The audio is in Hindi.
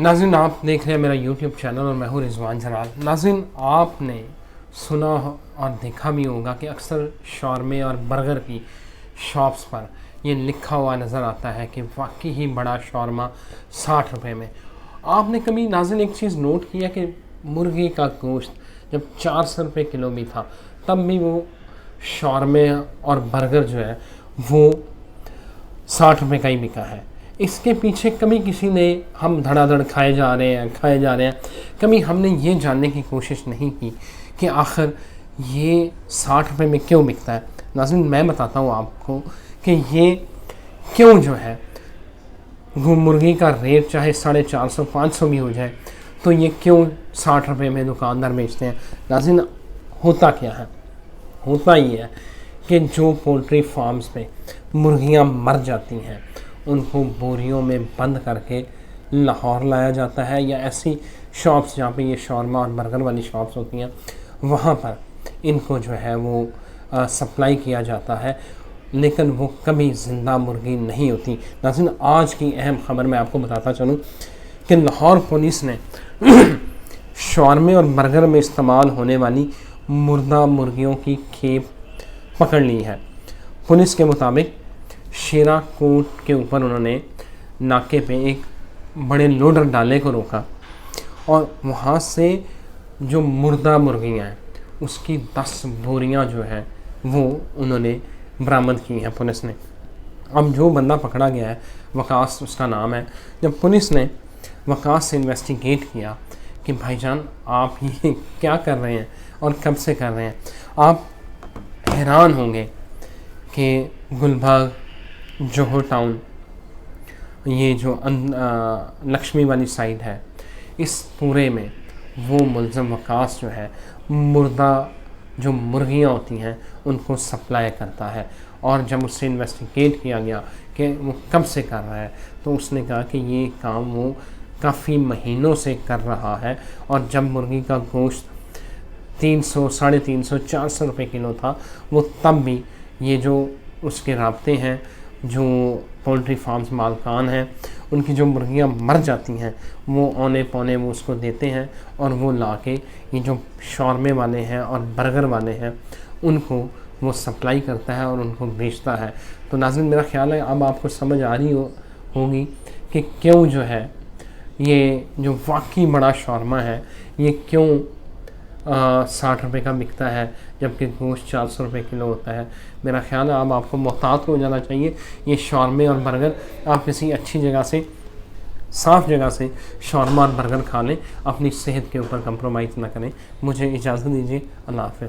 नाज़रीन, आप देख रहे हैं मेरा यूट्यूब चैनल और मैं हूँ रिजवान जलाल। नाज़रीन, आपने सुना और देखा भी होगा कि अक्सर शॉर्मे और बर्गर की शॉप्स पर ये लिखा हुआ नज़र आता है कि वाकई ही बड़ा शॉर्मा 60 रुपये में। आपने कभी नाज़रीन एक चीज़ नोट किया कि मुर्गी का गोश्त जब 400 रुपये किलो भी था तब भी वो शॉर्मे और बर्गर जो है वो 60 रुपये का ही बिका है। इसके पीछे कभी किसी ने हम धड़ाधड़ खाए जा रहे हैं, कभी हमने ये जानने की कोशिश नहीं की कि आखिर ये 60 रुपये में क्यों बिकता है। नाज़रीन, मैं बताता हूँ आपको कि ये क्यों जो है वो मुर्गी का रेट चाहे 450-500 भी हो जाए तो ये क्यों 60 रुपये में दुकानदार बेचते हैं। नाज़रीन, होता क्या है, होता ये है कि जो पोल्ट्री फार्म्स पे मुर्गियाँ मर जाती हैं उनको बोरियों में बंद करके लाहौर लाया जाता है, या ऐसी शॉप्स जहाँ पे ये शॉर्मा और बर्गर वाली शॉप्स होती हैं वहाँ पर इनको जो है वो सप्लाई किया जाता है, लेकिन वो कभी ज़िंदा मुर्गी नहीं होती। नाज़रीन, आज की अहम ख़बर मैं आपको बताता चलूँ कि लाहौर पुलिस ने शॉर्मे और बर्गर में इस्तेमाल होने वाली मुर्दा मुर्गियों की खेप पकड़ ली है। पुलिस के मुताबिक शेरा कोट के ऊपर उन्होंने नाके पे एक बड़े लोडर डाले को रोका और वहाँ से जो मुर्दा मुर्गियाँ हैं उसकी 10 बोरियाँ जो है वो उन्होंने बरामद की हैं पुलिस ने। अब जो बंदा पकड़ा गया है, वकास उसका नाम है, जब पुलिस ने वकास से इन्वेस्टिगेट किया कि भाईजान आप ये क्या कर रहे हैं और कब से कर रहे हैं, आप हैरान होंगे कि गुलबाग जोहर टाउन, ये जो लक्ष्मी वाली साइड है, इस पूरे में वो मुलज़म वकास जो है मुर्दा जो मुर्गियाँ होती हैं उनको सप्लाई करता है। और जब उससे इन्वेस्टिगेट किया गया कि वो कब से कर रहा है तो उसने कहा कि ये काम वो काफ़ी महीनों से कर रहा है, और जब मुर्गी का गोश्त 300, 350, 400 रुपये किलो था वो तब भी ये जो उसके राब्ते हैं, जो पोल्ट्री फार्म्स मालकान हैं, उनकी जो मुर्गियाँ मर जाती हैं वो औने पौने वो उसको देते हैं और वो ला के ये जो शॉर्मे वाले हैं और बर्गर वाले हैं उनको वो सप्लाई करता है और उनको बेचता है। तो नाज़रीन, मेरा ख़्याल है अब आपको समझ आ रही होगी कि क्यों जो है ये जो वाकई बड़ा शॉर्मा है ये क्यों 60 रुपये का बिकता है जबकि गोश्त 400 रुपये किलो होता है। मेरा ख्याल है अब आपको मोहतात हो जाना चाहिए। ये शॉर्मे और बर्गर आप किसी अच्छी जगह से, साफ़ जगह से शॉर्मा और बर्गर खा लें, अपनी सेहत के ऊपर कंप्रोमाइज़ ना करें। मुझे इजाज़त दीजिए। अल्लाह हाफ़िज़।